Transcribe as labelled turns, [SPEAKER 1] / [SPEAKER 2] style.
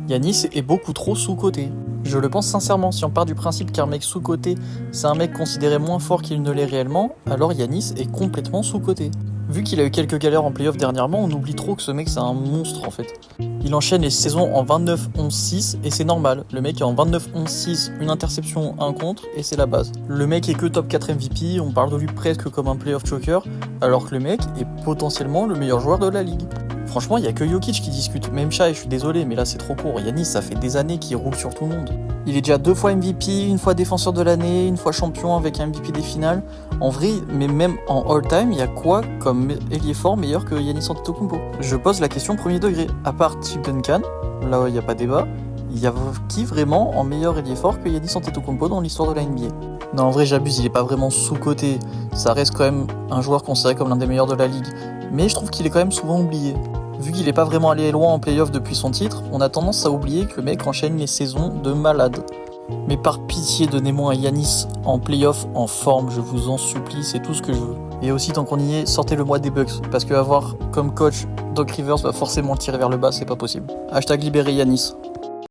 [SPEAKER 1] Yanis est beaucoup trop sous-coté. Je le pense sincèrement, si on part du principe qu'un mec sous-coté, c'est un mec considéré moins fort qu'il ne l'est réellement, alors Yanis est complètement sous-coté. Vu qu'il a eu quelques galères en playoff dernièrement, on oublie trop que ce mec c'est un monstre en fait. Il enchaîne les saisons en 29-11-6 et c'est normal. Le mec est en 29-11-6, une interception, un contre et c'est la base. Le mec est que top 4 MVP, on parle de lui presque comme un playoff choker, alors que le mec est potentiellement le meilleur joueur de la ligue. Franchement, il y a que Jokic qui discute, même Shai, je suis désolé, mais là c'est trop court. Yanis, ça fait des années qu'il roule sur tout le monde. Il est déjà 2 fois MVP, une fois défenseur de l'année, une fois champion avec un MVP des finales. En vrai, mais même en all-time, il y a quoi comme ailier fort meilleur que Giannis Antetokounmpo? Je pose la question premier degré. À part Tim Duncan, là il n'y a pas débat, il y a qui vraiment en meilleur ailier fort que Giannis Antetokounmpo dans l'histoire de la NBA? Non, en vrai, j'abuse, il est pas vraiment sous-coté. Ça reste quand même un joueur considéré comme l'un des meilleurs de la ligue. Mais je trouve qu'il est quand même souvent oublié. Vu qu'il est pas vraiment allé loin en playoff depuis son titre, on a tendance à oublier que le mec enchaîne les saisons de malade. Mais par pitié, donnez-moi un Yanis en playoff en forme, je vous en supplie, c'est tout ce que je veux. Et aussi, tant qu'on y est, sortez-le-moi des Bucks, parce qu'avoir comme coach Doc Rivers va forcément le tirer vers le bas, c'est pas possible. Hashtag libérer Yanis.